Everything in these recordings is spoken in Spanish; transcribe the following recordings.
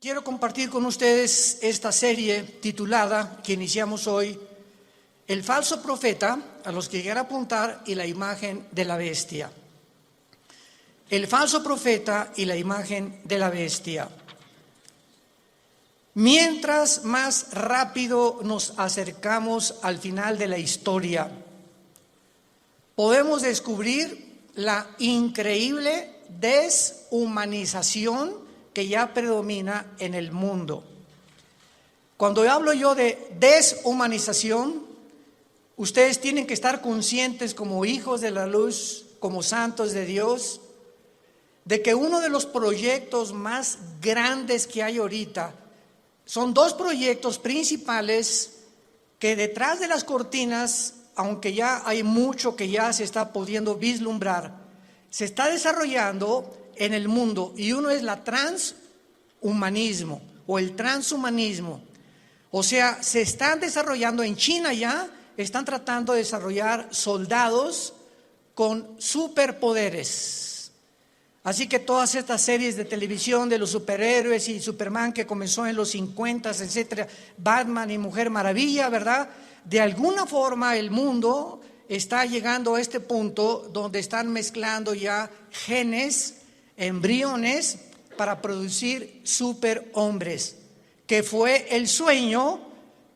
Quiero compartir con ustedes esta serie titulada, que iniciamos hoy, El falso profeta, a los que quiera apuntar, y la imagen de la bestia. El falso profeta y la imagen de la bestia. Mientras más rápido nos acercamos al final de la historia, podemos descubrir la increíble deshumanización que ya predomina en el mundo. Cuando hablo yo de deshumanización, ustedes tienen que estar conscientes como hijos de la luz, como santos de Dios, de que uno de los proyectos más grandes que hay ahorita son dos proyectos principales que detrás de las cortinas, aunque ya hay mucho que ya se está pudiendo vislumbrar, se está desarrollando en el mundo, y uno es la transhumanismo o el transhumanismo. O sea, se están desarrollando en China, ya están tratando de desarrollar soldados con superpoderes. Así que todas estas series de televisión de los superhéroes y Superman que comenzó en los 50, etcétera, Batman y Mujer Maravilla, ¿verdad? De alguna forma el mundo está llegando a este punto donde están mezclando ya genes, embriones, para producir superhombres, que fue el sueño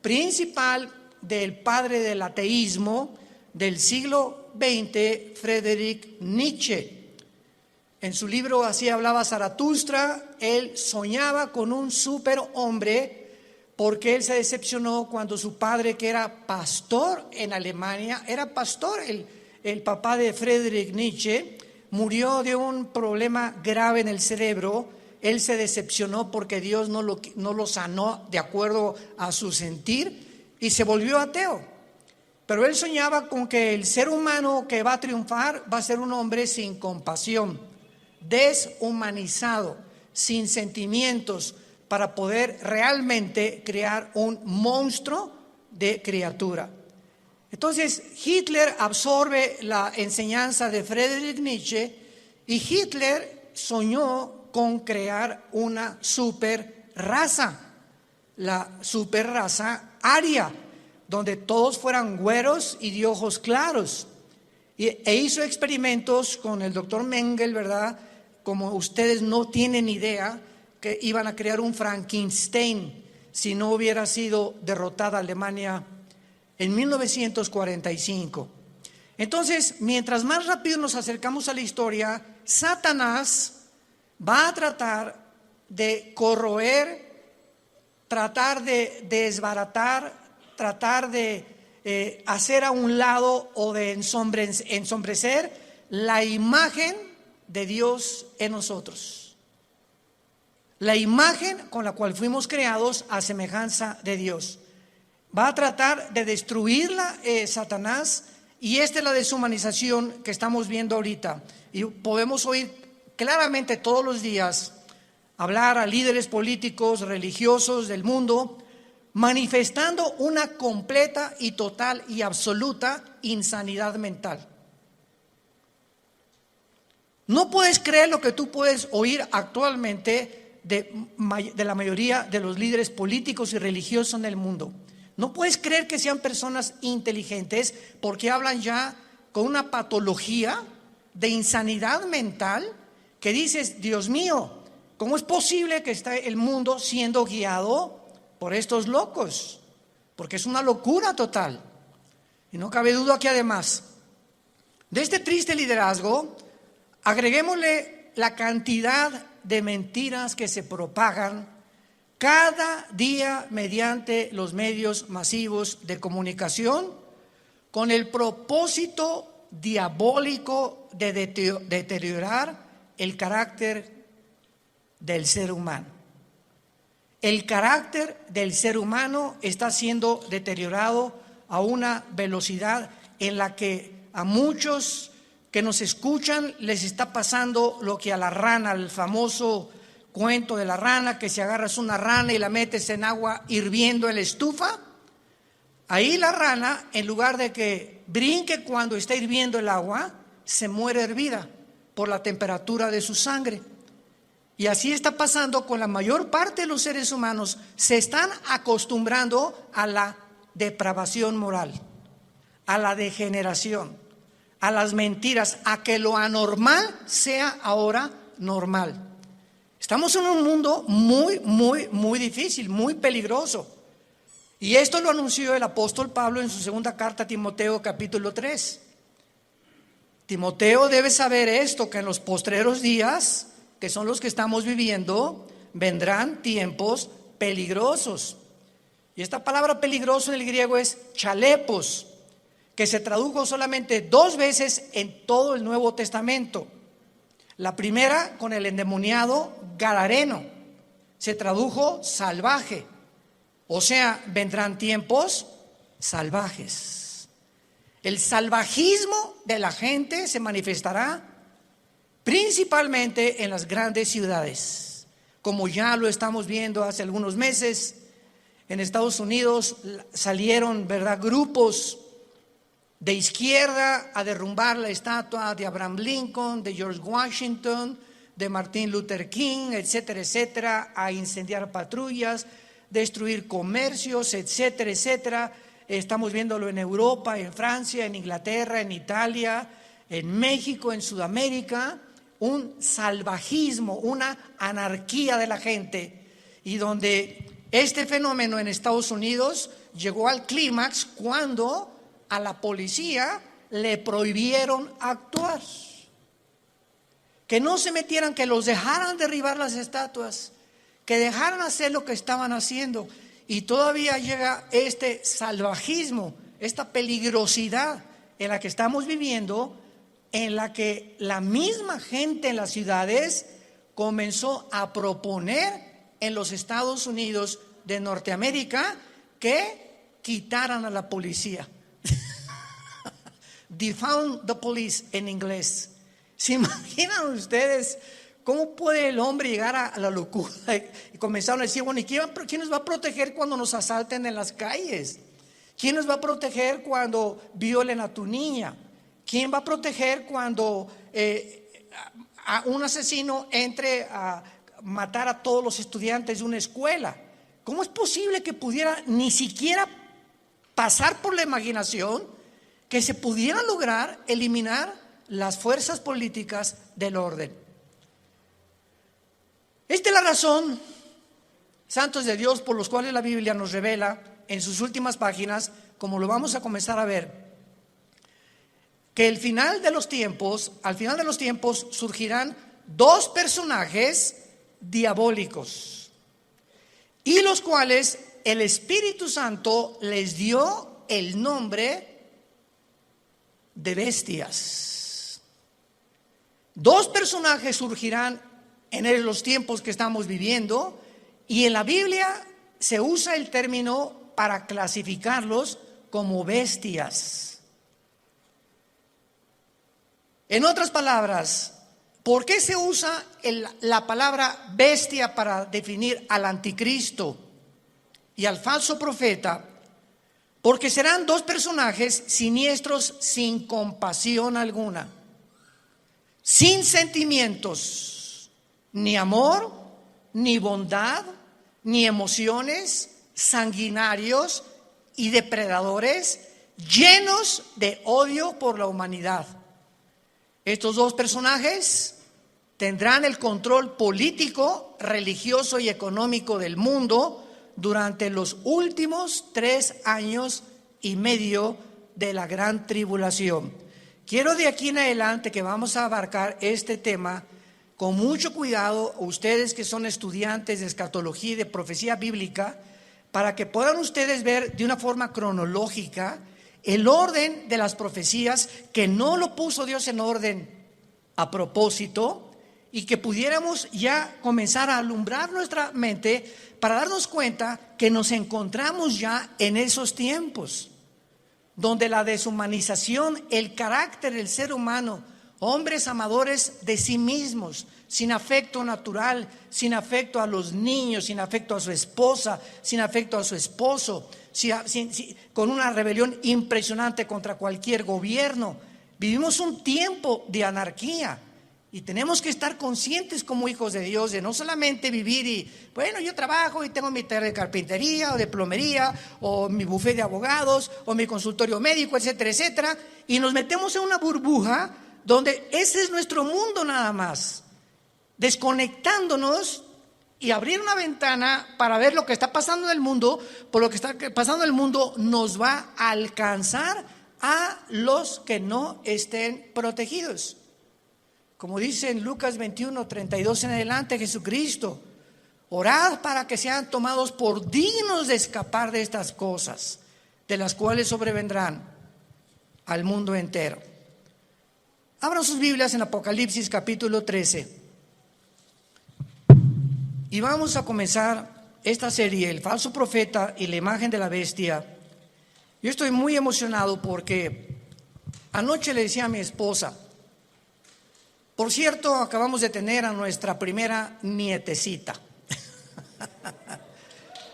principal del padre del ateísmo del siglo XX, Friedrich Nietzsche. En su libro Así hablaba Zaratustra, él soñaba con un superhombre porque él se decepcionó cuando su padre, que era pastor en Alemania, era pastor, el papá de Friedrich Nietzsche, murió de un problema grave en el cerebro. Él se decepcionó porque Dios no lo sanó de acuerdo a su sentir y se volvió ateo. Pero él soñaba con que el ser humano que va a triunfar va a ser un hombre sin compasión, deshumanizado, sin sentimientos, para poder realmente crear un monstruo de criatura. Entonces Hitler absorbe la enseñanza de Friedrich Nietzsche y Hitler soñó con crear una super raza, la super raza aria, donde todos fueran güeros y de ojos claros. E hizo experimentos con el doctor Mengele, ¿verdad? Como ustedes no tienen idea, que iban a crear un Frankenstein si no hubiera sido derrotada Alemania en 1945. Entonces, mientras más rápido nos acercamos a la historia, Satanás va a tratar de corroer, tratar de desbaratar, tratar de hacer a un lado o de ensombrecer la imagen de Dios en nosotros. La imagen con la cual fuimos creados a semejanza de Dios. Va a tratar de destruirla Satanás, y esta es la deshumanización que estamos viendo ahorita. Y podemos oír claramente todos los días hablar a líderes políticos, religiosos del mundo, manifestando una completa y total y absoluta insanidad mental. No puedes creer lo que tú puedes oír actualmente de la mayoría de los líderes políticos y religiosos en el mundo. No puedes creer que sean personas inteligentes porque hablan ya con una patología de insanidad mental que dices, Dios mío, ¿cómo es posible que esté el mundo siendo guiado por estos locos? Porque es una locura total. Y no cabe duda que además de este triste liderazgo, agreguémosle la cantidad de mentiras que se propagan cada día mediante los medios masivos de comunicación, con el propósito diabólico de deteriorar el carácter del ser humano. El carácter del ser humano está siendo deteriorado a una velocidad en la que a muchos que nos escuchan les está pasando lo que a la rana, el famoso cuento de la rana, que si agarras una rana y la metes en agua hirviendo en la estufa, ahí la rana, en lugar de que brinque cuando está hirviendo el agua, se muere hervida por la temperatura de su sangre. Y así está pasando con la mayor parte de los seres humanos. Se están acostumbrando a la depravación moral, a la degeneración, a las mentiras, a que lo anormal sea ahora normal. Estamos en un mundo muy difícil, muy peligroso. Y esto lo anunció el apóstol Pablo en su segunda carta a Timoteo, capítulo 3. Timoteo debe saber esto, que en los postreros días, que son los que estamos viviendo, vendrán tiempos peligrosos. Y esta palabra peligroso en el griego es chalepos, que se tradujo solamente 2 veces en todo el Nuevo Testamento. La primera con el endemoniado gadareno, se tradujo salvaje, o sea, vendrán tiempos salvajes. El salvajismo de la gente se manifestará principalmente en las grandes ciudades, como ya lo estamos viendo hace algunos meses. En Estados Unidos salieron, ¿verdad?, grupos de izquierda a derrumbar la estatua de Abraham Lincoln, de George Washington, de Martin Luther King, etcétera, etcétera, a incendiar patrullas, destruir comercios, etcétera, etcétera. Estamos viéndolo en Europa, en Francia, en Inglaterra, en Italia, en México, en Sudamérica. Un salvajismo, una anarquía de la gente, y donde este fenómeno en Estados Unidos llegó al clímax cuando a la policía le prohibieron actuar, que no se metieran, que los dejaran derribar las estatuas, que dejaran hacer lo que estaban haciendo. Y todavía llega este salvajismo, esta peligrosidad en la que estamos viviendo, en la que la misma gente en las ciudades comenzó a proponer en los Estados Unidos de Norteamérica que quitaran a la policía. Defund the police en inglés. ¿Se imaginan ustedes cómo puede el hombre llegar a la locura? Y comenzaron a decir, bueno, ¿y quién nos va a proteger cuando nos asalten en las calles? ¿Quién nos va a proteger cuando violen a tu niña? ¿Quién va a proteger cuando a un asesino entre a matar a todos los estudiantes de una escuela? ¿Cómo es posible que pudiera ni siquiera pasar por la imaginación que se pudiera lograr eliminar las fuerzas políticas del orden? Esta es la razón, santos de Dios, por los cuales la Biblia nos revela en sus últimas páginas, como lo vamos a comenzar a ver, que al final de los tiempos surgirán 2 personajes diabólicos, y los cuales el Espíritu Santo les dio el nombre de bestias. 2 personajes surgirán en los tiempos que estamos viviendo, y en la Biblia se usa el término para clasificarlos como bestias. En otras palabras, ¿por qué se usa la palabra bestia para definir al anticristo y al falso profeta? Porque serán 2 personajes siniestros, sin compasión alguna, sin sentimientos, ni amor, ni bondad, ni emociones, sanguinarios y depredadores, llenos de odio por la humanidad. Estos 2 personajes tendrán el control político, religioso y económico del mundo durante los últimos 3 años y medio de la gran tribulación. Quiero de aquí en adelante que vamos a abarcar este tema con mucho cuidado, ustedes que son estudiantes de escatología y de profecía bíblica, para que puedan ustedes ver de una forma cronológica el orden de las profecías, que no lo puso Dios en orden a propósito, y que pudiéramos ya comenzar a alumbrar nuestra mente para darnos cuenta que nos encontramos ya en esos tiempos donde la deshumanización, el carácter del ser humano, hombres amadores de sí mismos, sin afecto natural, sin afecto a los niños, sin afecto a su esposa, sin afecto a su esposo, con una rebelión impresionante contra cualquier gobierno. Vivimos un tiempo de anarquía, Y tenemos que estar conscientes como hijos de Dios de no solamente vivir y, bueno, yo trabajo y tengo mi taller de carpintería o de plomería o mi bufete de abogados o mi consultorio médico, etcétera, etcétera. Y nos metemos en una burbuja donde ese es nuestro mundo nada más, desconectándonos y abrir una ventana para ver lo que está pasando en el mundo. Por lo que está pasando en el mundo nos va a alcanzar a los que no estén protegidos. Como dice en Lucas 21, 32 en adelante, Jesucristo: orad para que sean tomados por dignos de escapar de estas cosas, de las cuales sobrevendrán al mundo entero. Abran sus Biblias en Apocalipsis capítulo 13. Y vamos a comenzar esta serie, el falso profeta y la imagen de la bestia. Yo estoy muy emocionado porque anoche le decía a mi esposa, por cierto, acabamos de tener a nuestra primera nietecita.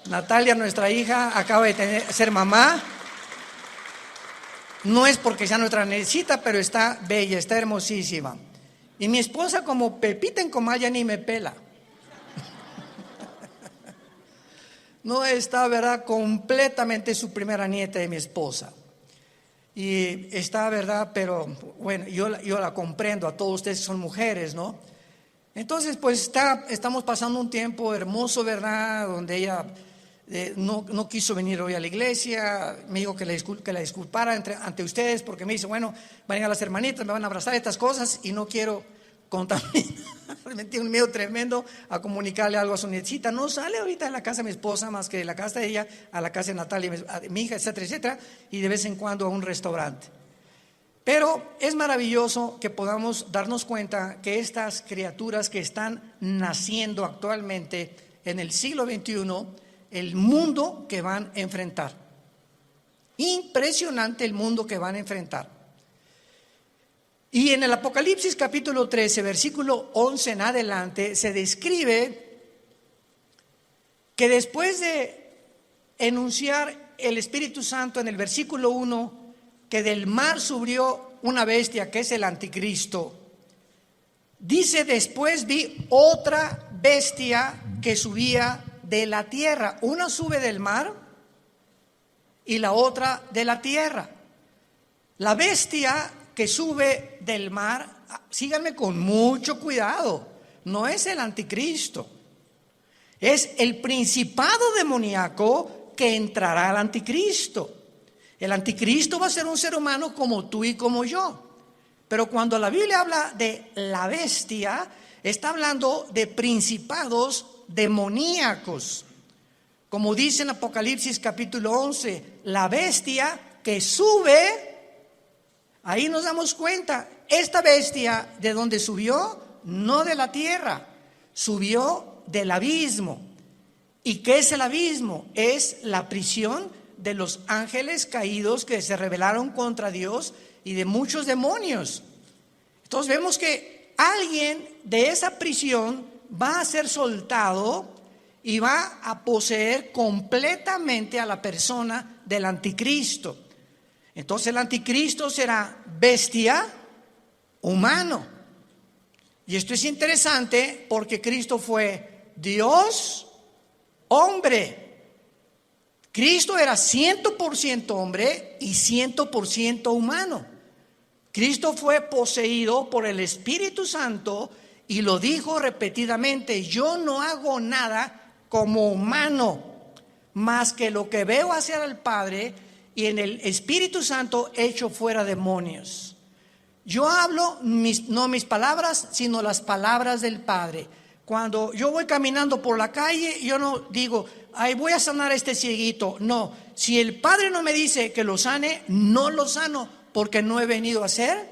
Natalia, nuestra hija, acaba de ser mamá. No es porque sea nuestra nietecita, pero está bella, está hermosísima. Y mi esposa, como Pepita en comal, ya ni me pela. No está, ¿verdad?, completamente su primera nieta de mi esposa. Y está, ¿verdad? Pero bueno, yo la comprendo, a todos ustedes son mujeres, ¿no? Entonces, pues estamos pasando un tiempo hermoso, ¿verdad? Donde ella no quiso venir hoy a la iglesia. Me dijo que la disculpara ante ustedes, porque me dice, bueno, van a llegar las hermanitas, me van a abrazar estas cosas y no quiero contaminar. Me tiene un miedo tremendo a comunicarle algo a su nietecita. No sale ahorita de la casa de mi esposa más que de la casa de ella a la casa de Natalia, mi hija, etcétera, etcétera, y de vez en cuando a un restaurante. Pero es maravilloso que podamos darnos cuenta que estas criaturas que están naciendo actualmente en el siglo XXI, el mundo que van a enfrentar. Impresionante el mundo que van a enfrentar. Y en el Apocalipsis capítulo 13, versículo 11 en adelante, se describe que después de enunciar el Espíritu Santo en el versículo 1, que del mar subió una bestia que es el anticristo, dice: después vi otra bestia que subía de la tierra. Una sube del mar y la otra de la tierra. La bestia que sube del mar, síganme con mucho cuidado, no es el anticristo, es el principado demoníaco que entrará al anticristo. El anticristo va a ser un ser humano como tú y como yo, pero cuando la Biblia habla de la bestia, está hablando de principados demoníacos. Como dice en Apocalipsis capítulo 11, la bestia que sube. Ahí nos damos cuenta, esta bestia, ¿de dónde subió? No de la tierra, subió del abismo. ¿Y qué es el abismo? Es la prisión de los ángeles caídos que se rebelaron contra Dios y de muchos demonios. Entonces vemos que alguien de esa prisión va a ser soltado y va a poseer completamente a la persona del anticristo. Entonces el anticristo será bestia, humano. Y esto es interesante porque Cristo fue Dios, hombre. Cristo era 100% hombre y 100% humano. Cristo fue poseído por el Espíritu Santo y lo dijo repetidamente: yo no hago nada como humano, más que lo que veo hacer al Padre, y en el Espíritu Santo echo fuera demonios. Yo hablo no mis palabras, sino las palabras del Padre. Cuando yo voy caminando por la calle, yo no digo, ay, voy a sanar a este cieguito. No, si el Padre no me dice que lo sane, no lo sano, porque no he venido a hacer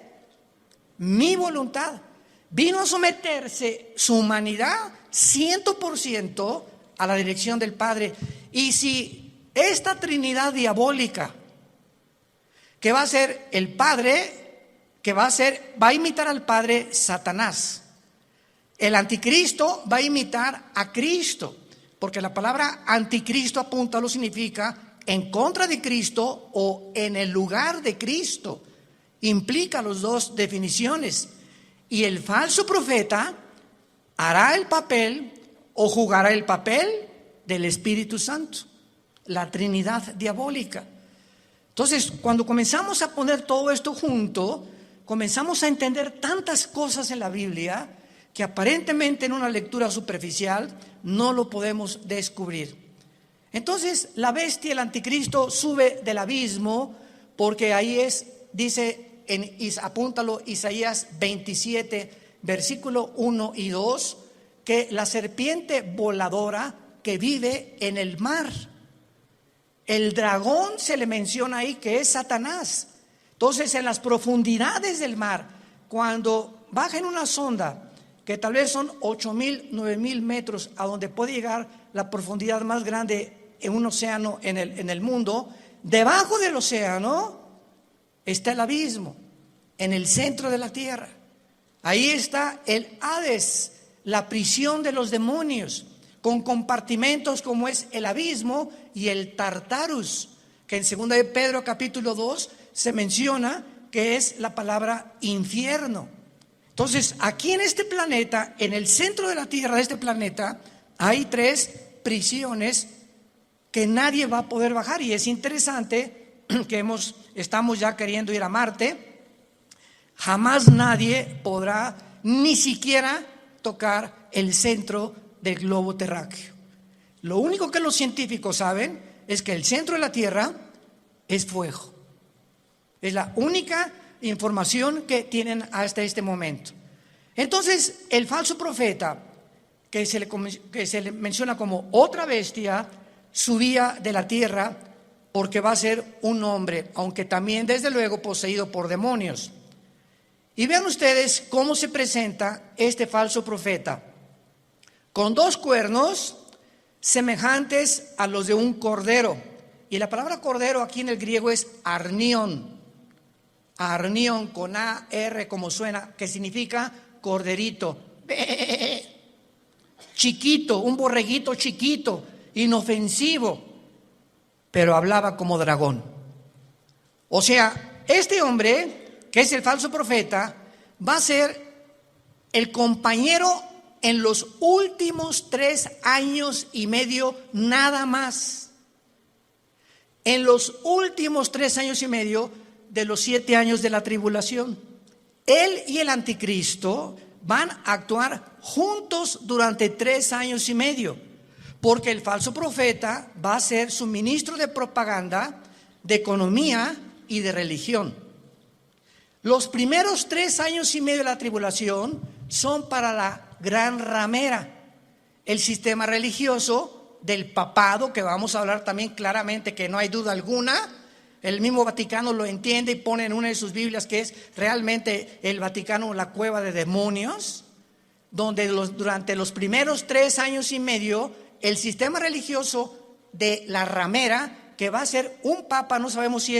mi voluntad. Vino a someterse su humanidad 100% a la dirección del Padre. Y si esta Trinidad diabólica, que va a ser el Padre, va a imitar al Padre, Satanás. El anticristo va a imitar a Cristo, porque la palabra anticristo apunta, lo significa en contra de Cristo o en el lugar de Cristo. Implica las dos definiciones. Y el falso profeta hará el papel o jugará el papel del Espíritu Santo, la Trinidad diabólica. Entonces, cuando comenzamos a poner todo esto junto, comenzamos a entender tantas cosas en la Biblia que aparentemente en una lectura superficial no lo podemos descubrir. Entonces, la bestia, el anticristo, sube del abismo, porque ahí dice, apúntalo, Isaías 27, versículo 1 y 2, que la serpiente voladora que vive en el mar. El dragón se le menciona ahí que es Satanás. Entonces, en las profundidades del mar, cuando baja en una sonda, que tal vez son 8,000, 9,000 metros, a donde puede llegar la profundidad más grande en un océano en el mundo, debajo del océano está el abismo, en el centro de la tierra. Ahí está el Hades, la prisión de los demonios, con compartimentos como es el abismo y el Tartarus, que en 2 de Pedro capítulo 2 se menciona que es la palabra infierno. Entonces, aquí en este planeta, en el centro de la tierra de este planeta, hay 3 prisiones que nadie va a poder bajar. Y es interesante que estamos ya queriendo ir a Marte. Jamás nadie podrá ni siquiera tocar el centro del globo terráqueo. Lo único que los científicos saben es que el centro de la Tierra es fuego. Es la única información que tienen hasta este momento. Entonces, el falso profeta, que se le menciona como otra bestia, subía de la tierra porque va a ser un hombre, aunque también desde luego poseído por demonios. Y vean ustedes cómo se presenta este falso profeta, con 2 cuernos semejantes a los de un cordero. Y la palabra cordero aquí en el griego es arnión. Arnión con A-R como suena, que significa corderito. Chiquito, un borreguito chiquito, inofensivo, pero hablaba como dragón. O sea, este hombre, que es el falso profeta, va a ser el compañero en los últimos 3 años y medio nada más. En los últimos 3 años y medio de los 7 años de la tribulación. Él y el anticristo van a actuar juntos durante 3 años y medio, porque el falso profeta va a ser su ministro de propaganda, de economía y de religión. Los primeros 3 años y medio de la tribulación son para la gran ramera, el sistema religioso del papado, que vamos a hablar también claramente, que no hay duda alguna. El mismo Vaticano lo entiende y pone en una de sus Biblias que es realmente el Vaticano la cueva de demonios, donde durante los primeros 3 años y medio el sistema religioso de la ramera, que va a ser un papa, no sabemos si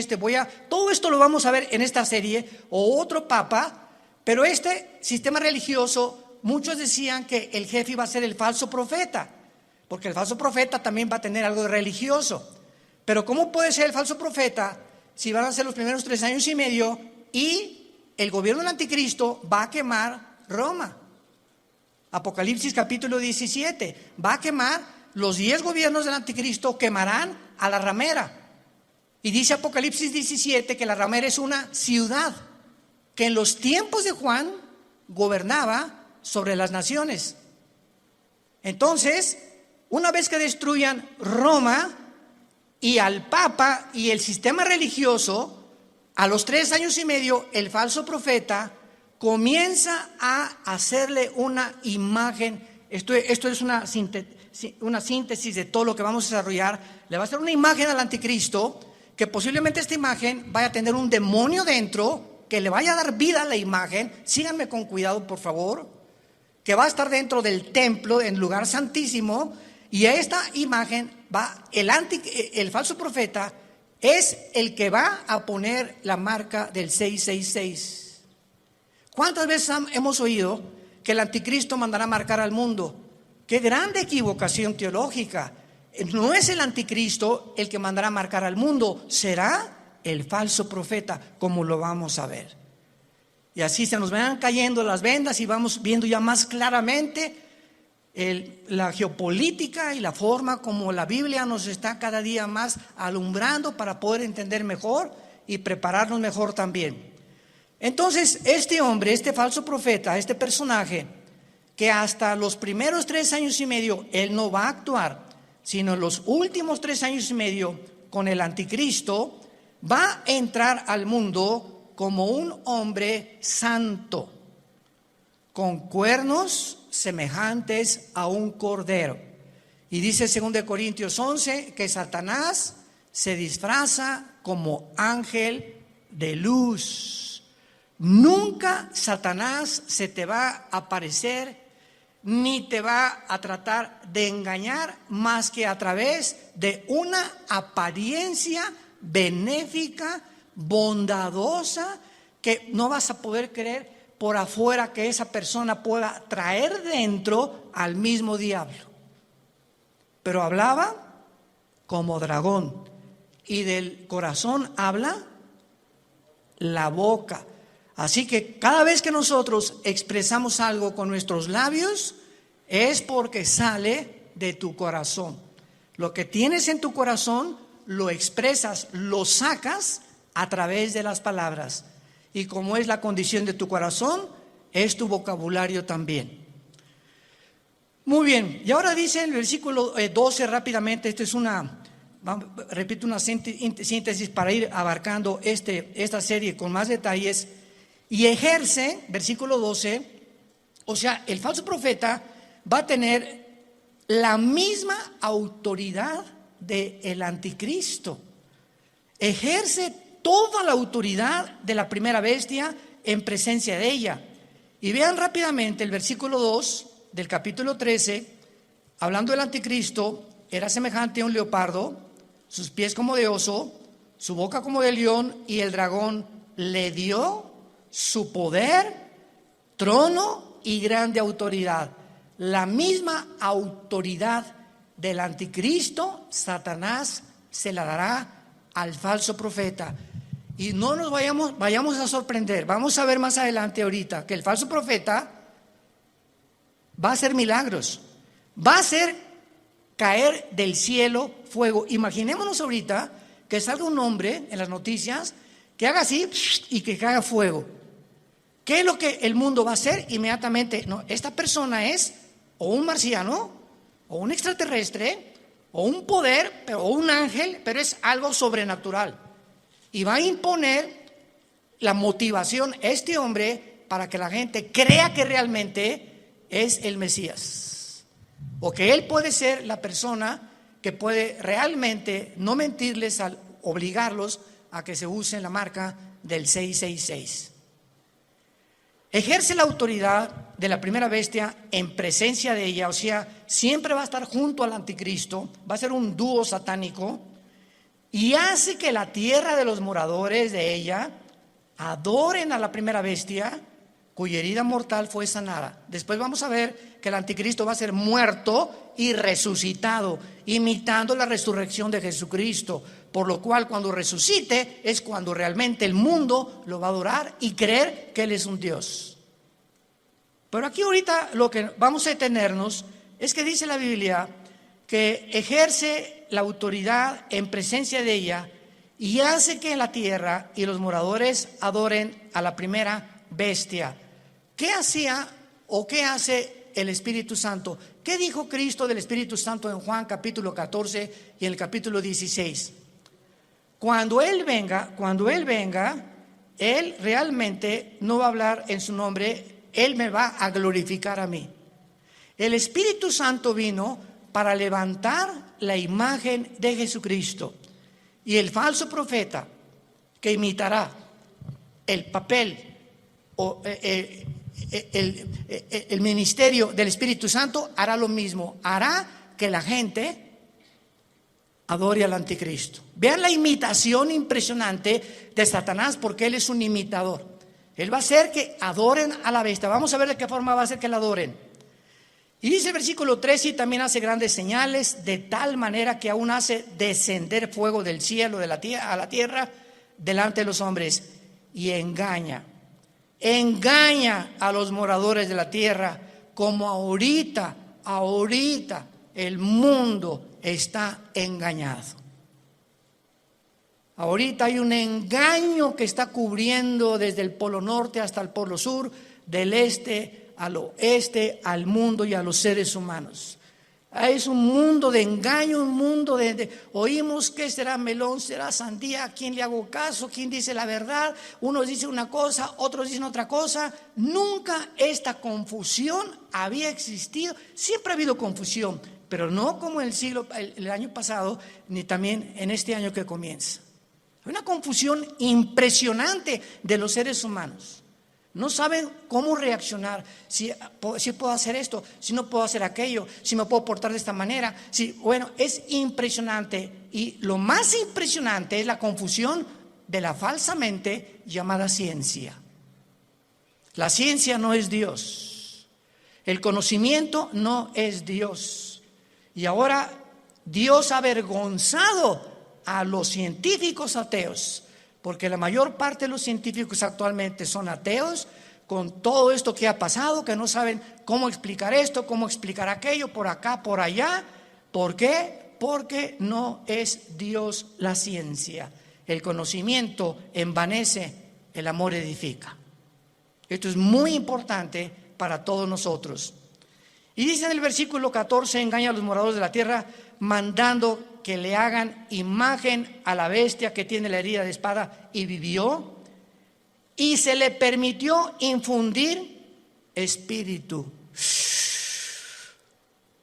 todo esto lo vamos a ver en esta serie, o otro papa, pero este sistema religioso, muchos decían que el jefe iba a ser el falso profeta, porque el falso profeta también va a tener algo de religioso. Pero ¿cómo puede ser el falso profeta si van a ser los primeros 3 años y medio y el gobierno del anticristo va a quemar Roma? Apocalipsis capítulo 17, va a quemar, los 10 gobiernos del anticristo quemarán a la ramera. Y dice Apocalipsis 17 que la ramera es una ciudad que en los tiempos de Juan gobernaba sobre las naciones. Entonces, una vez que destruyan Roma y al Papa y el sistema religioso, a los 3 años y medio, el falso profeta comienza a hacerle una imagen. Esto es una síntesis de todo lo que vamos a desarrollar. Le va a hacer una imagen al anticristo, que posiblemente esta imagen vaya a tener un demonio dentro, que le vaya a dar vida a la imagen. Síganme con cuidado, por favor. Que va a estar dentro del templo, en lugar santísimo. Y a esta imagen el falso profeta es el que va a poner la marca del 666. ¿Cuántas veces hemos oído que el anticristo mandará marcar al mundo? ¡Qué grande equivocación teológica! No es el anticristo el que mandará marcar al mundo, será el falso profeta, como lo vamos a ver. Y así se nos van cayendo las vendas y vamos viendo ya más claramente la geopolítica y la forma como la Biblia nos está cada día más alumbrando para poder entender mejor y prepararnos mejor también. Entonces, este hombre, este falso profeta, este personaje, que hasta los primeros 3 años y medio él no va a actuar, sino en los últimos 3 años y medio con el anticristo, va a entrar al mundo como un hombre santo, con cuernos semejantes a un cordero. Y dice 2 Corintios 11 que Satanás se disfraza como ángel de luz. Nunca Satanás se te va a aparecer ni te va a tratar de engañar más que a través de una apariencia benéfica, bondadosa, que no vas a poder creer por afuera que esa persona pueda traer dentro al mismo diablo. Pero hablaba como dragón, y del corazón habla la boca. Así que cada vez que nosotros expresamos algo con nuestros labios, es porque sale de tu corazón. Lo que tienes en tu corazón lo expresas, lo sacas a través de las palabras. Y como es la condición de tu corazón, es tu vocabulario también. Muy bien, y ahora dice el versículo 12 rápidamente, repito una síntesis para ir abarcando esta serie con más detalles. Y ejerce, versículo 12, o sea, el falso profeta va a tener la misma autoridad del anticristo. Ejerce toda la autoridad de la primera bestia en presencia de ella. Y vean rápidamente el versículo 2 del capítulo 13, hablando del anticristo, era semejante a un leopardo, sus pies como de oso, su boca como de león, y el dragón le dio su poder, trono y grande autoridad. La misma autoridad del anticristo, Satanás se la dará al falso profeta. Y no nos vayamos a sorprender. Vamos a ver más adelante ahorita que el falso profeta va a hacer milagros, va a hacer caer del cielo fuego. Imaginémonos ahorita que salga un hombre en las noticias que haga así y que caiga fuego. ¿Qué es lo que el mundo va a hacer inmediatamente? No, esta persona es o un marciano, o un extraterrestre, o un poder, o un ángel, pero es algo sobrenatural. Y va a imponer la motivación a este hombre para que la gente crea que realmente es el Mesías, o que él puede ser la persona que puede realmente no mentirles al obligarlos a que se usen la marca del 666. Ejerce la autoridad de la primera bestia en presencia de ella, o sea, siempre va a estar junto al anticristo, va a ser un dúo satánico, y hace que la tierra de los moradores de ella adoren a la primera bestia, cuya herida mortal fue sanada. Después vamos a ver que el anticristo va a ser muerto y resucitado, imitando la resurrección de Jesucristo, por lo cual cuando resucite es cuando realmente el mundo lo va a adorar y creer que Él es un Dios. Pero aquí ahorita lo que vamos a detenernos es que dice la Biblia que ejerce la autoridad en presencia de ella y hace que la tierra y los moradores adoren a la primera bestia. ¿Qué hacía o qué hace el Espíritu Santo? ¿Qué dijo Cristo del Espíritu Santo en Juan capítulo 14 y en el capítulo 16? Cuando Él venga, Él realmente no va a hablar en su nombre, Él me va a glorificar a mí. El Espíritu Santo vino para levantar la imagen de Jesucristo, y el falso profeta que imitará el papel o el ministerio del Espíritu Santo hará lo mismo, hará que la gente adore al anticristo. Vean la imitación impresionante de Satanás, porque él es un imitador. Él va a hacer que adoren a la bestia. Vamos a ver de qué forma va a hacer que la adoren. Y dice el versículo 13: y también hace grandes señales, de tal manera que aún hace descender fuego del cielo a la tierra delante de los hombres, y engaña engaña a los moradores de la tierra, como ahorita el mundo está engañado. Ahorita hay un engaño que está cubriendo desde el polo norte hasta el polo sur, del este al oeste, al mundo y a los seres humanos. Es un mundo de engaño, un mundo oímos que será melón, será sandía, ¿a quién le hago caso? ¿Quién dice la verdad? Unos dicen una cosa, otros dicen otra cosa. Nunca esta confusión había existido. Siempre ha habido confusión, pero no como el año pasado, ni también en este año que comienza. Hay una confusión impresionante de los seres humanos. No saben cómo reaccionar, si puedo hacer esto, si no puedo hacer aquello, si me puedo portar de esta manera. Bueno, es impresionante, y lo más impresionante es la confusión de la falsamente llamada ciencia. La ciencia no es Dios, el conocimiento no es Dios, y ahora Dios ha avergonzado a los científicos ateos, porque la mayor parte de los científicos actualmente son ateos, con todo esto que ha pasado, que no saben cómo explicar esto, cómo explicar aquello, por acá, por allá. ¿Por qué? Porque no es Dios la ciencia. El conocimiento envanece, el amor edifica. Esto es muy importante para todos nosotros. Y dice en el versículo 14, engaña a los moradores de la tierra, mandando que le hagan imagen a la bestia que tiene la herida de espada y vivió, y se le permitió infundir espíritu.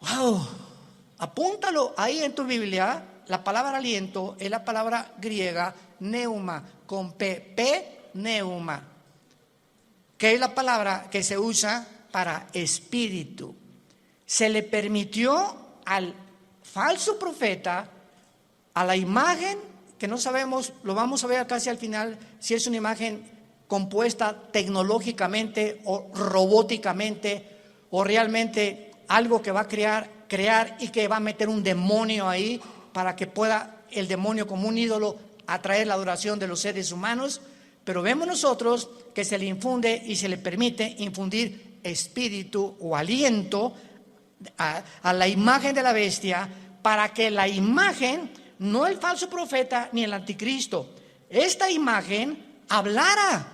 ¡Wow! Apúntalo ahí en tu Biblia. La palabra aliento es la palabra griega neuma, con P, neuma, que es la palabra que se usa para espíritu. Se le permitió al falso profeta, a la imagen, que no sabemos, lo vamos a ver casi al final, si es una imagen compuesta tecnológicamente o robóticamente, o realmente algo que va a crear y que va a meter un demonio ahí para que pueda el demonio como un ídolo atraer la adoración de los seres humanos. Pero vemos nosotros que se le infunde y se le permite infundir espíritu o aliento a la imagen de la bestia, para que la imagen, no el falso profeta ni el anticristo, esta imagen hablara.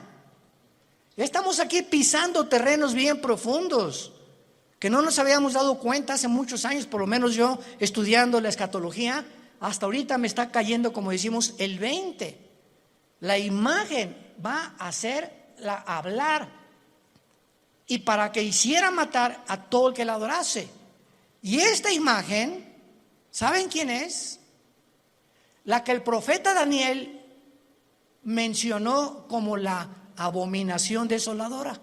Estamos aquí pisando terrenos bien profundos que no nos habíamos dado cuenta hace muchos años, por lo menos yo estudiando la escatología, hasta ahorita me está cayendo, como decimos, el 20. La imagen va a hacerla hablar, y para que hiciera matar a todo el que la adorase. Y esta imagen, ¿saben quién es? La que el profeta Daniel mencionó como la abominación desoladora.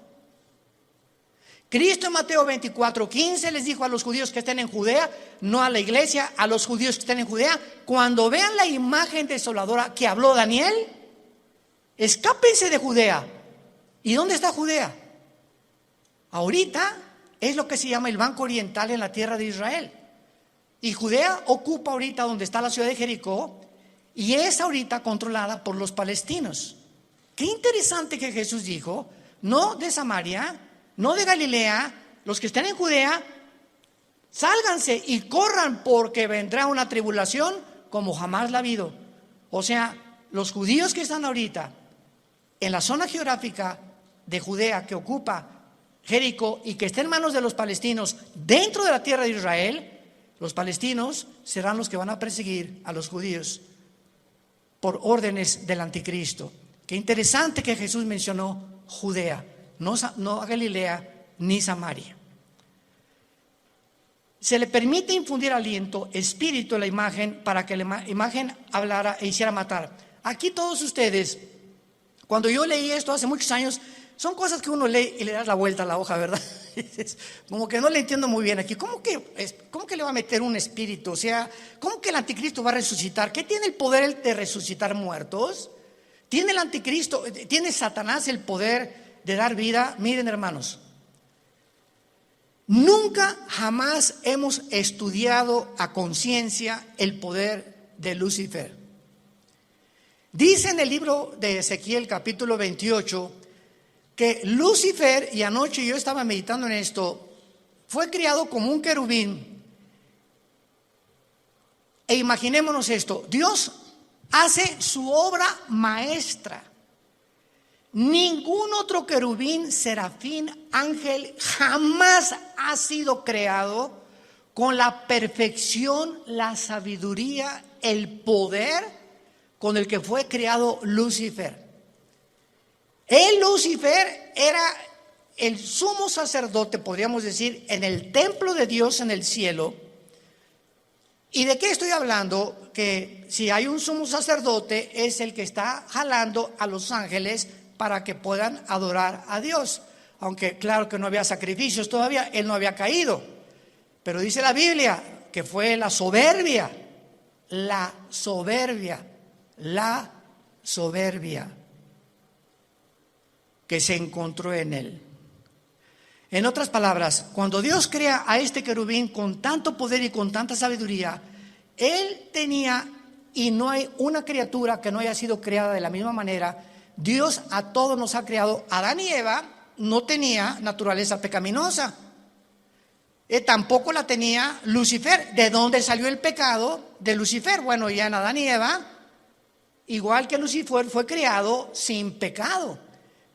Cristo en Mateo 24:15 les dijo a los judíos que estén en Judea, no a la iglesia, a los judíos que estén en Judea: cuando vean la imagen desoladora que habló Daniel, escápense de Judea. ¿Y dónde está Judea? Ahorita es lo que se llama el Banco Oriental en la tierra de Israel. Y Judea ocupa ahorita donde está la ciudad de Jericó, y es ahorita controlada por los palestinos. Qué interesante que Jesús dijo: no de Samaria, no de Galilea, los que estén en Judea, sálganse y corran, porque vendrá una tribulación como jamás la ha habido. O sea, los judíos que están ahorita en la zona geográfica de Judea que ocupa Jericó y que está en manos de los palestinos dentro de la tierra de Israel, los palestinos serán los que van a perseguir a los judíos por órdenes del anticristo. Qué interesante que Jesús mencionó Judea, no a Galilea ni Samaria. Se le permite infundir aliento, espíritu a la imagen, para que la imagen hablara e hiciera matar. Aquí todos ustedes, cuando yo leí esto hace muchos años, son cosas que uno lee y le das la vuelta a la hoja, ¿verdad? Como que no le entiendo muy bien aquí. ¿Cómo que le va a meter un espíritu? O sea, ¿cómo que el anticristo va a resucitar? ¿Qué tiene el poder de resucitar muertos? ¿Tiene el anticristo, tiene Satanás el poder de dar vida? Miren, hermanos, nunca jamás hemos estudiado a conciencia el poder de Lucifer. Dice en el libro de Ezequiel capítulo 28 que Lucifer, y anoche yo estaba meditando en esto, fue criado como un querubín. E imaginémonos esto, Dios hace su obra maestra. Ningún otro querubín, serafín, ángel jamás ha sido creado con la perfección, la sabiduría, el poder con el que fue creado Lucifer. Lucifer era el sumo sacerdote, podríamos decir, en el templo de Dios en el cielo. ¿Y de qué estoy hablando? Que si hay un sumo sacerdote, es el que está jalando a los ángeles para que puedan adorar a Dios. Aunque claro que no había sacrificios todavía, él no había caído. Pero dice la Biblia que fue la soberbia que se encontró en él. En otras palabras, cuando Dios crea a este querubín con tanto poder y con tanta sabiduría, él tenía, y no hay una criatura que no haya sido creada de la misma manera. Dios a todos nos ha creado. Adán y Eva no tenía naturaleza pecaminosa. Tampoco la tenía Lucifer. ¿De dónde salió el pecado de Lucifer? Bueno, ya en Adán y Eva, igual que Lucifer, fue creado sin pecado,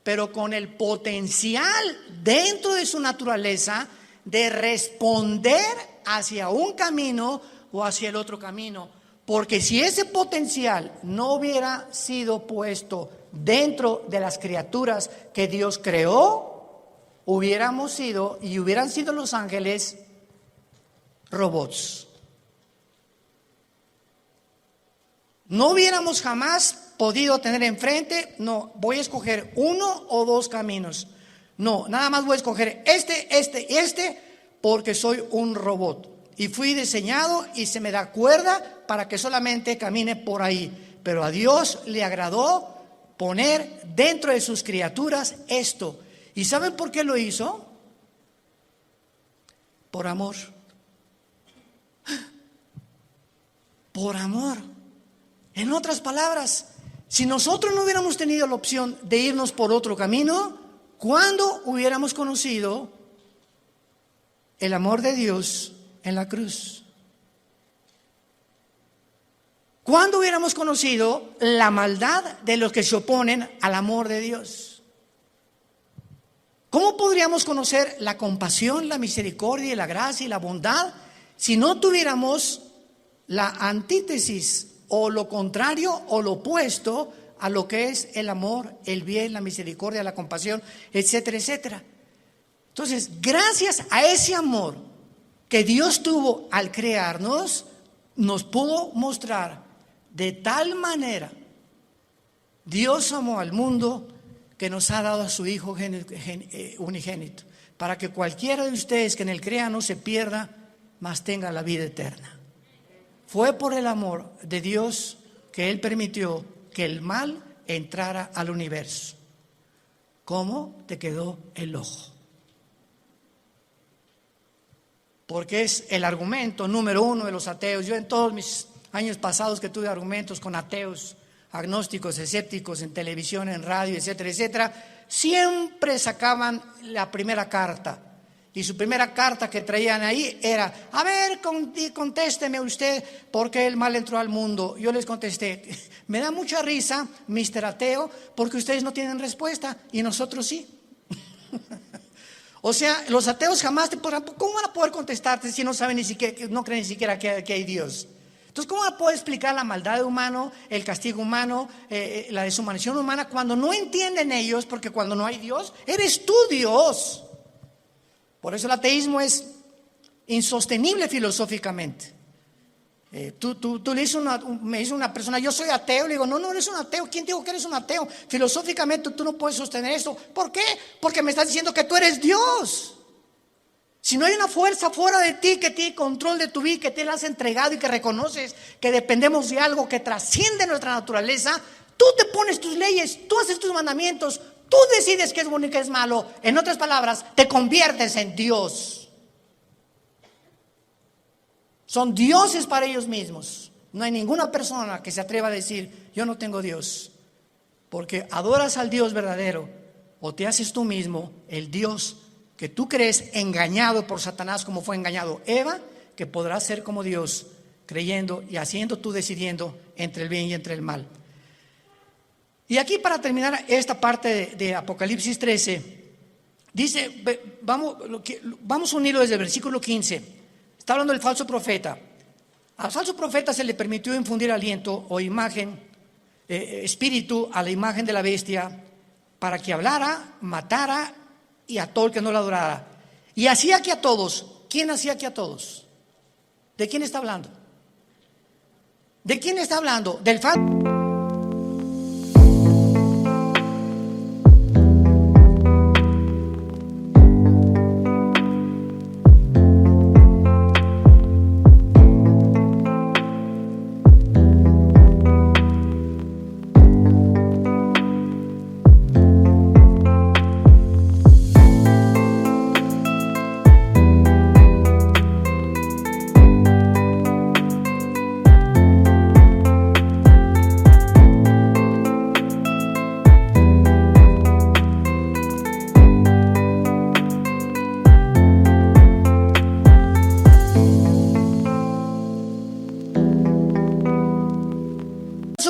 pero con el potencial dentro de su naturaleza de responder hacia un camino o hacia el otro camino. Porque si ese potencial no hubiera sido puesto dentro de las criaturas que Dios creó, hubiéramos sido y hubieran sido los ángeles robots. No hubiéramos jamás podido tener enfrente, no, voy a escoger uno o dos caminos. No, nada más voy a escoger este, porque soy un robot. Y fui diseñado y se me da cuerda para que solamente camine por ahí. Pero a Dios le agradó poner dentro de sus criaturas esto. ¿Y saben por qué lo hizo? Por amor. Por amor. En otras palabras, si nosotros no hubiéramos tenido la opción de irnos por otro camino, ¿cuándo hubiéramos conocido el amor de Dios en la cruz? ¿Cuándo hubiéramos conocido la maldad de los que se oponen al amor de Dios? ¿Cómo podríamos conocer la compasión, la misericordia, la gracia y la bondad si no tuviéramos la antítesis o lo contrario o lo opuesto a lo que es el amor, el bien, la misericordia, la compasión, etcétera, etcétera? Entonces, gracias a ese amor que Dios tuvo al crearnos, nos pudo mostrar de tal manera. Dios amó al mundo que nos ha dado a su Hijo unigénito, para que cualquiera de ustedes que en él crea no se pierda, mas tenga la vida eterna. Fue por el amor de Dios que él permitió que el mal entrara al universo. ¿Cómo te quedó el ojo? Porque es el argumento número uno de los ateos. Yo en todos mis años pasados que tuve argumentos con ateos, agnósticos, escépticos, en televisión, en radio, etcétera, etcétera, siempre sacaban la primera carta. Y su primera carta que traían ahí era: a ver, contésteme usted, ¿por qué el mal entró al mundo? Yo les contesté: me da mucha risa, Mr. Ateo, porque ustedes no tienen respuesta y nosotros sí. O sea, los ateos jamás te podrán, ¿cómo van a poder contestarte si no saben ni siquiera, no creen ni siquiera que hay Dios? Entonces, ¿cómo van a poder explicar la maldad humana, el castigo humano, la deshumanización humana, cuando no entienden ellos? Porque cuando no hay Dios, eres tú Dios. Por eso el ateísmo es insostenible filosóficamente. Tú le dices me dice una persona: yo soy ateo. Le digo: no eres un ateo. ¿Quién te dijo que eres un ateo? Filosóficamente tú no puedes sostener eso. ¿Por qué? Porque me estás diciendo que tú eres Dios. Si no hay una fuerza fuera de ti que tiene control de tu vida, que te la has entregado y que reconoces que dependemos de algo que trasciende nuestra naturaleza, tú te pones tus leyes, tú haces tus mandamientos, tú decides qué es bueno y qué es malo. En otras palabras, te conviertes en Dios. Son dioses para ellos mismos. No hay ninguna persona que se atreva a decir: yo no tengo Dios, porque adoras al Dios verdadero o te haces tú mismo el Dios que tú crees, engañado por Satanás como fue engañado Eva, que podrás ser como Dios, creyendo y haciendo tú decidiendo entre el bien y entre el mal. Y aquí, para terminar esta parte de Apocalipsis 13, dice, vamos a unirlo desde el versículo 15. Está hablando del falso profeta. Al falso profeta se le permitió infundir aliento o imagen, espíritu a la imagen de la bestia, para que hablara, matara y a todo el que no la adorara. Y hacía que a todos. ¿Quién hacía que a todos? ¿De quién está hablando? ¿De quién está hablando? Del falso.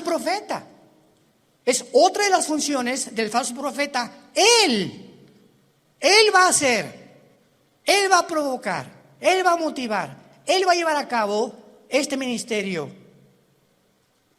Profeta. Es otra de las funciones del falso profeta. Él va a hacer, él va a provocar, él va a motivar, él va a llevar a cabo este ministerio.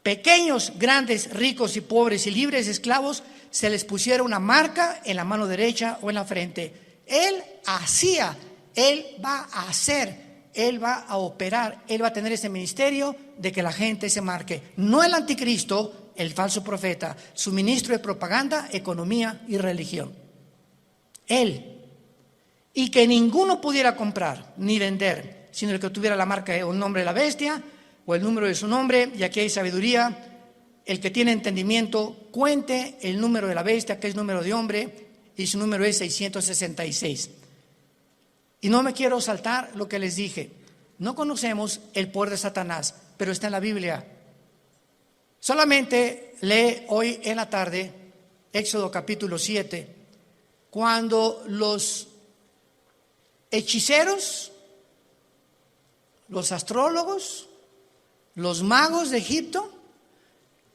Pequeños, grandes, ricos y pobres y libres esclavos, se les pusiera una marca en la mano derecha o en la frente. Él hacía, él va a hacer, él va a operar, él va a tener ese ministerio de que la gente se marque. No el anticristo, el falso profeta, su ministro de propaganda, economía y religión. Él. Y que ninguno pudiera comprar ni vender, sino el que tuviera la marca o el nombre de la bestia o el número de su nombre. Y aquí hay sabiduría. El que tiene entendimiento, cuente el número de la bestia, que es número de hombre, y su número es 666. Y no me quiero saltar lo que les dije. No conocemos el poder de Satanás, pero está en la Biblia. Solamente lee hoy en la tarde Éxodo capítulo 7, cuando los hechiceros, los astrólogos, los magos de Egipto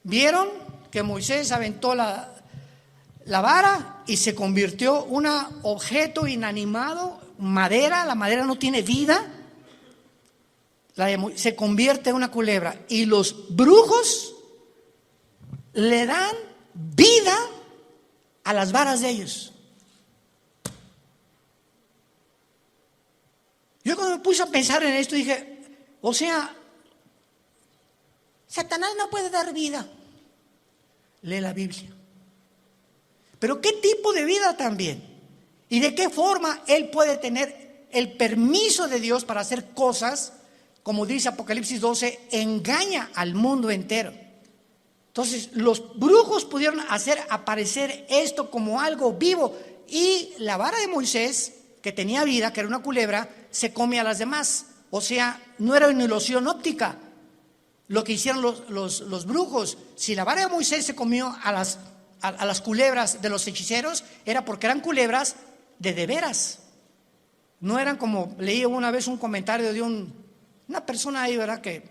vieron que Moisés aventó la vara y se convirtió un objeto inanimado, madera. La madera no tiene vida, se convierte en una culebra, y los brujos le dan vida a las varas de ellos. Yo cuando me puse a pensar en esto dije, o sea, Satanás no puede dar vida. Lee la Biblia. Pero ¿qué tipo de vida también? ¿Y de qué forma él puede tener el permiso de Dios para hacer cosas? Como dice Apocalipsis 12, engaña al mundo entero. Entonces los brujos pudieron hacer aparecer esto como algo vivo, y la vara de Moisés, que tenía vida, que era una culebra, se come a las demás. O sea, no era una ilusión óptica lo que hicieron los brujos. Si la vara de Moisés se comió a las culebras de los hechiceros, era porque eran culebras de veras. No eran como, leí una vez un comentario de una persona ahí, ¿verdad? Que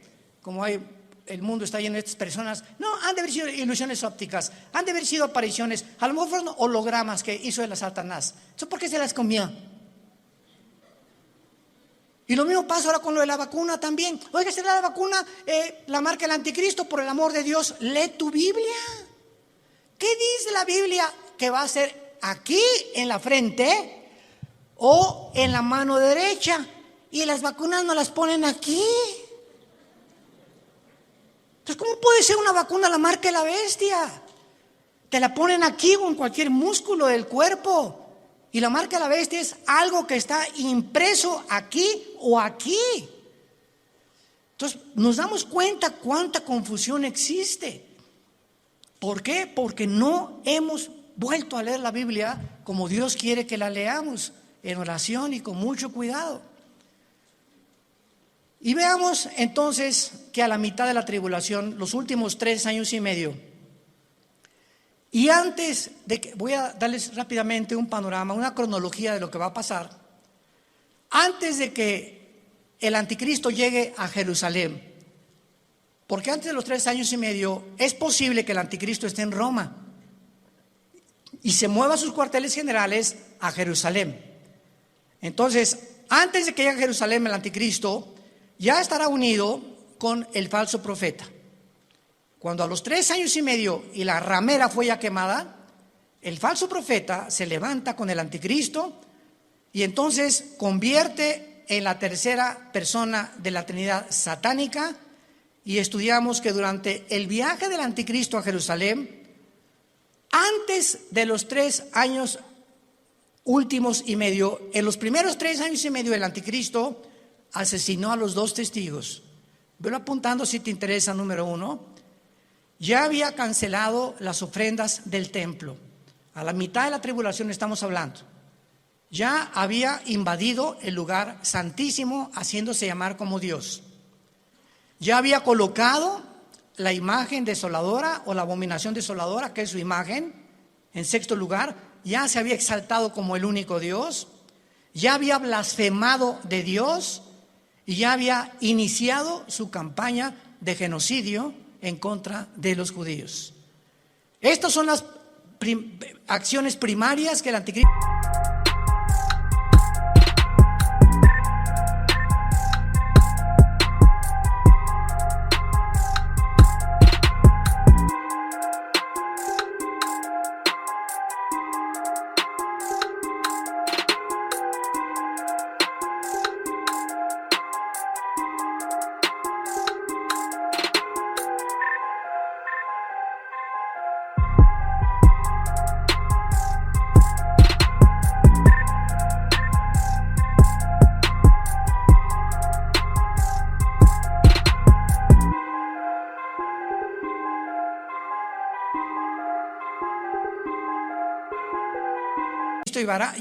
como el mundo está lleno de estas personas, no, han de haber sido ilusiones ópticas, han de haber sido apariciones, a lo mejor fueron hologramas que hizo el Satanás. ¿Eso por qué se las comió? Y lo mismo pasa ahora con lo de la vacuna también. Oiga, ¿será la vacuna la marca del anticristo? Por el amor de Dios, lee tu Biblia. ¿Qué dice la Biblia que va a ser aquí en la frente o en la mano derecha? Y las vacunas no las ponen aquí. Entonces, ¿cómo puede ser una vacuna la marca de la bestia? Te la ponen aquí o en cualquier músculo del cuerpo. Y la marca de la bestia es algo que está impreso aquí o aquí. Entonces, nos damos cuenta cuánta confusión existe. ¿Por qué? Porque no hemos vuelto a leer la Biblia como Dios quiere que la leamos, en oración y con mucho cuidado. Y veamos entonces que a la mitad de la tribulación, los últimos 3 años y medio, Y antes de que, voy a darles rápidamente un panorama, una cronología de lo que va a pasar. Antes de que el anticristo llegue a Jerusalén, porque antes de los 3 años y medio es posible que el anticristo esté en Roma y se mueva sus cuarteles generales a Jerusalén. Entonces, antes de que llegue a Jerusalén el anticristo, ya estará unido con el falso profeta. Cuando a los 3 años y medio y la ramera fue ya quemada, el falso profeta se levanta con el anticristo y entonces convierte en la tercera persona de la Trinidad satánica. Y estudiamos que durante el viaje del anticristo a Jerusalén, antes de los 3 años últimos y medio, en los primeros 3 años y medio el anticristo asesinó a los 2 testigos. Velo apuntando si te interesa. Número 1, ya había cancelado las ofrendas del templo. A la mitad de la tribulación estamos hablando. Ya había invadido el lugar santísimo, haciéndose llamar como Dios. Ya había colocado la imagen desoladora o la abominación desoladora, que es su imagen, en 6º lugar. Ya se había exaltado como el único Dios. Ya había blasfemado de Dios y ya había iniciado su campaña de genocidio en contra de los judíos. Estas son las acciones primarias que el anticristo.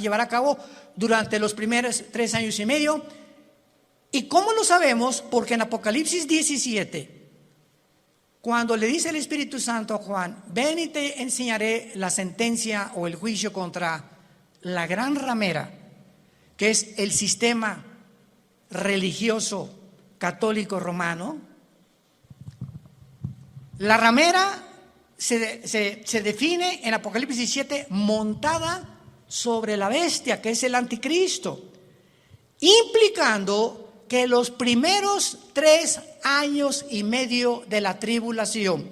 Llevará a cabo durante los primeros 3 años y medio. ¿Y cómo lo sabemos? Porque en Apocalipsis 17, cuando le dice el Espíritu Santo a Juan: ven y te enseñaré la sentencia o el juicio contra la gran ramera, que es el sistema religioso católico romano. La ramera se define en Apocalipsis 17 montada sobre la bestia, que es el anticristo, implicando que los primeros 3 años y medio de la tribulación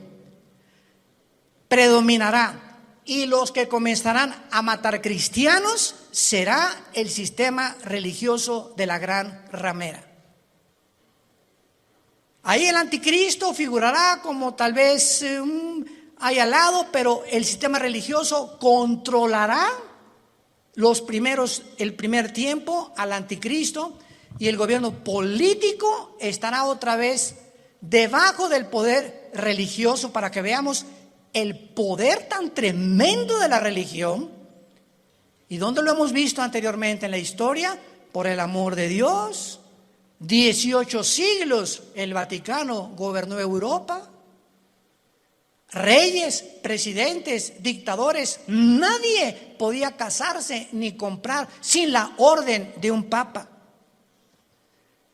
predominará, y los que comenzarán a matar cristianos será el sistema religioso de la gran ramera. Ahí el anticristo figurará como tal vez ahí al lado, pero el sistema religioso controlará el primer tiempo al anticristo, y el gobierno político estará otra vez debajo del poder religioso, para que veamos el poder tan tremendo de la religión. ¿Y dónde lo hemos visto anteriormente en la historia? Por el amor de Dios. 18 siglos el Vaticano gobernó Europa. Reyes, presidentes, dictadores, nadie podía casarse ni comprar sin la orden de un papa.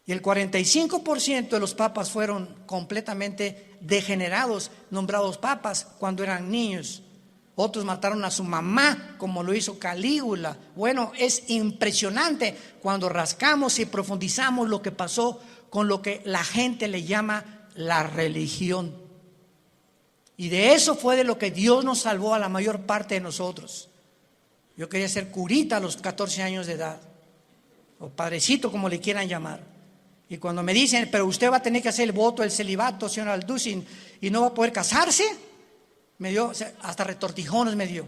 Y el 45% de los papas fueron completamente degenerados, nombrados papas cuando eran niños. Otros mataron a su mamá, como lo hizo Calígula. Bueno, es impresionante cuando rascamos y profundizamos lo que pasó con lo que la gente le llama la religión. Y de eso fue de lo que Dios nos salvó a la mayor parte de nosotros. Yo quería ser curita a los 14 años de edad, o padrecito, como le quieran llamar. Y cuando me dicen: pero usted va a tener que hacer el voto del celibato, señor Alducin, y no va a poder casarse, me dio, hasta retortijones me dio.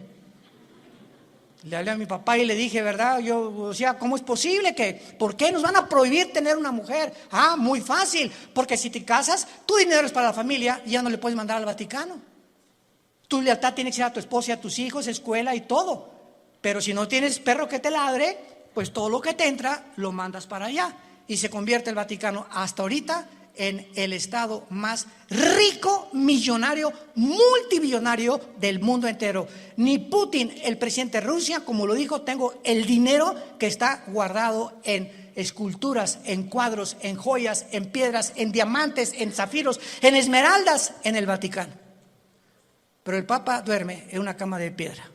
Le hablé a mi papá y le dije: ¿verdad? O sea, ¿cómo es posible por qué nos van a prohibir tener una mujer? Muy fácil, porque si te casas, tu dinero es para la familia y ya no le puedes mandar al Vaticano. Tu lealtad tiene que ser a tu esposa y a tus hijos, escuela y todo. Pero si no tienes perro que te ladre, pues todo lo que te entra lo mandas para allá. Y se convierte el Vaticano hasta ahorita en el estado más rico, millonario, multimillonario del mundo entero. Ni Putin, el presidente de Rusia, como lo dijo, tengo el dinero que está guardado en esculturas, en cuadros, en joyas, en piedras, en diamantes, en zafiros, en esmeraldas en el Vaticano. Pero el Papa duerme en una cama de piedra,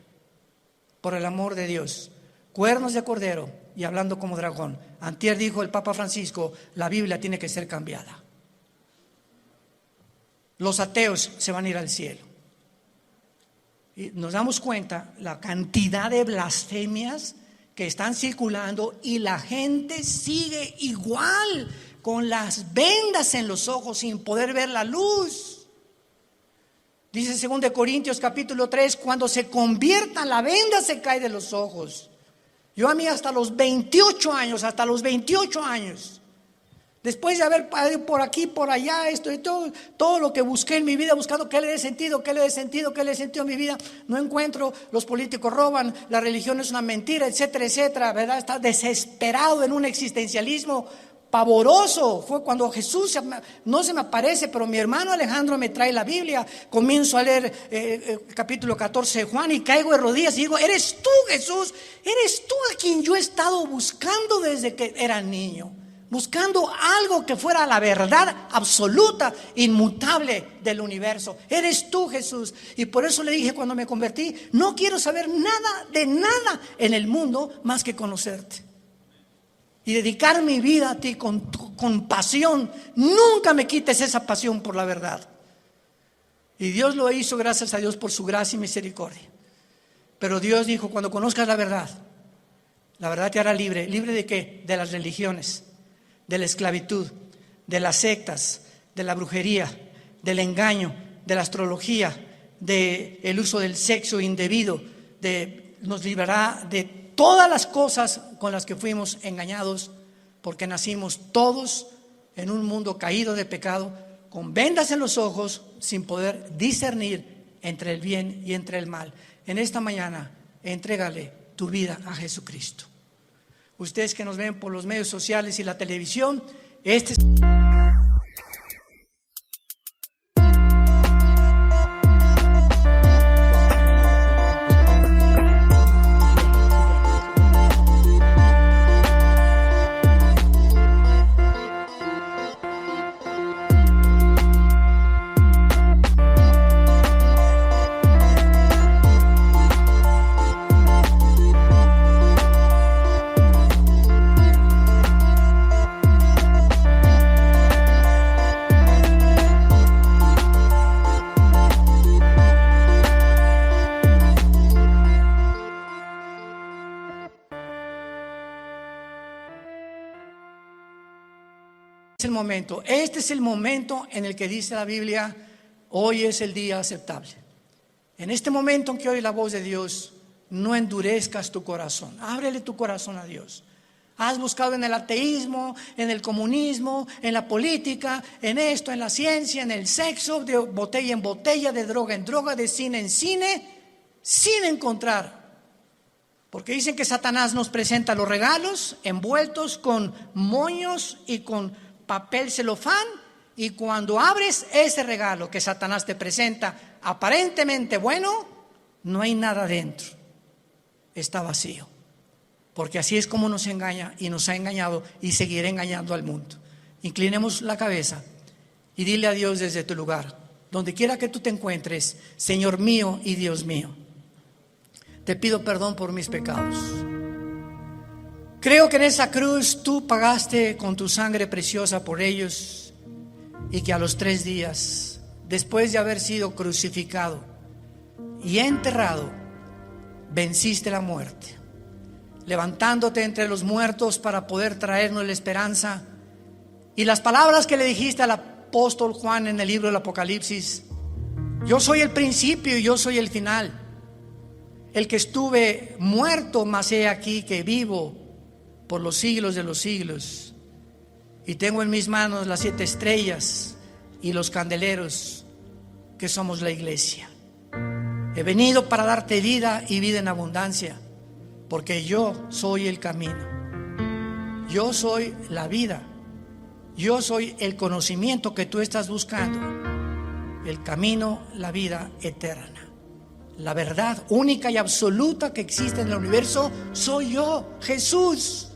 por el amor de Dios. Cuernos de cordero y hablando como dragón. Antier dijo el Papa Francisco, la Biblia tiene que ser cambiada. Los ateos se van a ir al cielo. Y nos damos cuenta la cantidad de blasfemias que están circulando y la gente sigue igual, con las vendas en los ojos sin poder ver la luz. Dice 2 Corintios capítulo 3, cuando se conviertan la venda se cae de los ojos. Yo a mí hasta los 28 años, después de haber ido por aquí, por allá, esto y todo lo que busqué en mi vida, buscando qué le dé sentido a mi vida, no encuentro. Los políticos roban, la religión es una mentira, etcétera, etcétera, ¿verdad? Está desesperado en un existencialismo pavoroso. Fue cuando Jesús no se me aparece, pero mi hermano Alejandro me trae la Biblia. Comienzo a leer capítulo 14 de Juan y caigo de rodillas y digo, eres tú, Jesús, eres tú a quien yo he estado buscando desde que era niño, buscando algo que fuera la verdad absoluta, inmutable del universo. Eres tú, Jesús. Y por eso le dije cuando me convertí, no quiero saber nada de nada en el mundo más que conocerte y dedicar mi vida a ti con pasión. Nunca me quites esa pasión por la verdad. Y Dios lo hizo, gracias a Dios por su gracia y misericordia. Pero Dios dijo, cuando conozcas la verdad te hará libre. ¿Libre de qué? De las religiones, de la esclavitud, de las sectas, de la brujería, del engaño, de la astrología, del uso del sexo indebido, nos librará de todas las cosas con las que fuimos engañados, porque nacimos todos en un mundo caído de pecado, con vendas en los ojos, sin poder discernir entre el bien y entre el mal. En esta mañana, entrégale tu vida a Jesucristo. Ustedes que nos ven por los medios sociales y la televisión, este es... Este es el momento en el que dice la Biblia, hoy es el día aceptable. En este momento en que oye la voz de Dios, no endurezcas tu corazón, ábrele tu corazón a Dios. Has buscado en el ateísmo, en el comunismo, en la política, en esto, en la ciencia, en el sexo, de botella en botella, de droga en droga, de cine en cine, sin encontrar. Porque dicen que Satanás nos presenta los regalos envueltos con moños y con papel celofán, y cuando abres ese regalo que Satanás te presenta aparentemente bueno, no hay nada dentro, está vacío, porque así es como nos engaña y nos ha engañado y seguirá engañando al mundo. Inclinemos la cabeza y dile a Dios desde tu lugar, donde quiera que tú te encuentres: Señor mío y Dios mío, te pido perdón por mis pecados. Creo que en esa cruz tú pagaste con tu sangre preciosa por ellos, y que a los 3 días, después de haber sido crucificado y enterrado, venciste la muerte, levantándote entre los muertos para poder traernos la esperanza. Y las palabras que le dijiste al apóstol Juan en el libro del Apocalipsis: yo soy el principio y yo soy el final, el que estuve muerto, mas he aquí que vivo por los siglos de los siglos, y tengo en mis manos las 7 estrellas y los candeleros, que somos la iglesia. He venido para darte vida y vida en abundancia, porque yo soy el camino, yo soy la vida, Yo soy el conocimiento que tú estás buscando, el camino, la vida eterna. La verdad única y absoluta que existe en el universo soy yo, Jesús.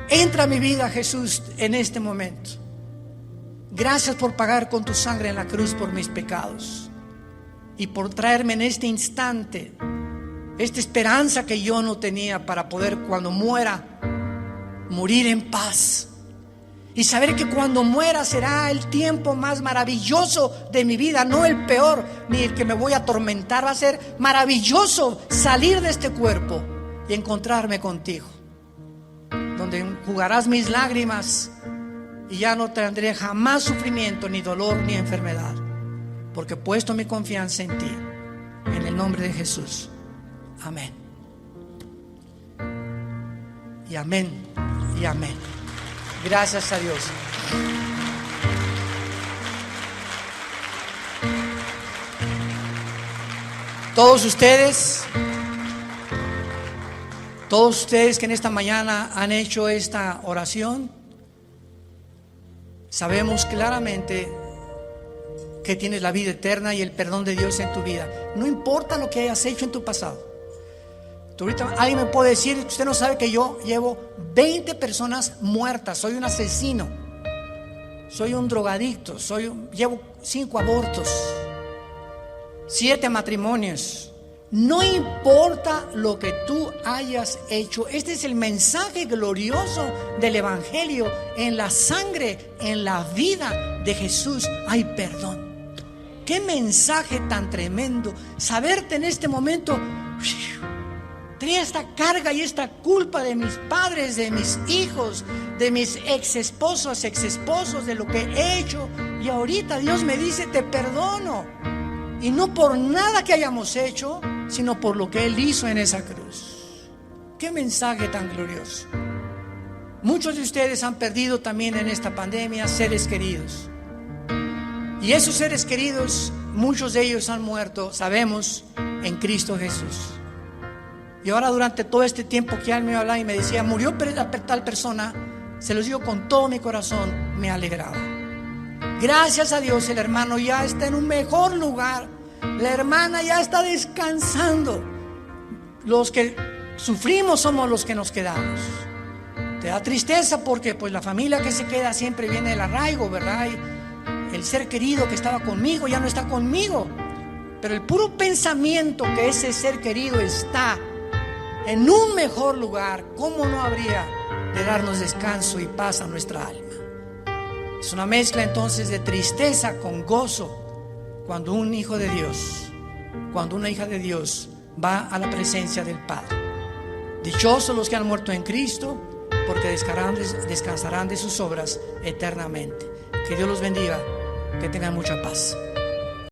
Entra a mi vida, Jesús, en este momento. Gracias por pagar con tu sangre en la cruz por mis pecados y por traerme en este instante esta esperanza que yo no tenía para poder, cuando muera, morir en paz y saber que cuando muera será el tiempo más maravilloso de mi vida, no el peor ni el que me voy a atormentar. Va a ser maravilloso salir de este cuerpo y encontrarme contigo, donde enjugarás mis lágrimas y ya no tendré jamás sufrimiento, ni dolor, ni enfermedad, porque he puesto mi confianza en ti, en el nombre de Jesús. Amén. Y amén. Y amén. Gracias a Dios. Todos ustedes que en esta mañana han hecho esta oración, sabemos claramente que tienes la vida eterna y el perdón de Dios en tu vida. No importa lo que hayas hecho en tu pasado. Ahorita alguien me puede decir: usted no sabe que yo llevo 20 personas muertas, soy un asesino, soy un drogadicto, llevo 5 abortos, 7 matrimonios. No importa lo que tú hayas hecho. Este es el mensaje glorioso del Evangelio. En la sangre, en la vida de Jesús hay perdón. Qué mensaje tan tremendo. Saberte en este momento: tenía esta carga y esta culpa de mis padres, de mis hijos, de mis exesposos, de lo que he hecho, y ahorita Dios me dice: te perdono. Y no por nada que hayamos hecho, sino por lo que Él hizo en esa cruz. Qué mensaje tan glorioso. Muchos de ustedes han perdido también en esta pandemia seres queridos, y esos seres queridos, muchos de ellos han muerto, sabemos, en Cristo Jesús. Y ahora, durante todo este tiempo que Él me hablaba y me decía: murió tal persona, se los digo con todo mi corazón, me alegraba. Gracias a Dios, el hermano ya está en un mejor lugar, la hermana ya está descansando. Los que sufrimos somos los que nos quedamos. Te da tristeza porque pues la familia que se queda siempre viene del arraigo, ¿verdad? Y el ser querido que estaba conmigo ya no está conmigo, pero el puro pensamiento que ese ser querido está en un mejor lugar, ¿cómo no habría de darnos descanso y paz a nuestra alma? Es una mezcla entonces de tristeza con gozo cuando un hijo de Dios, cuando una hija de Dios va a la presencia del Padre. Dichosos los que han muerto en Cristo, porque descansarán de sus obras eternamente. Que Dios los bendiga, que tengan mucha paz.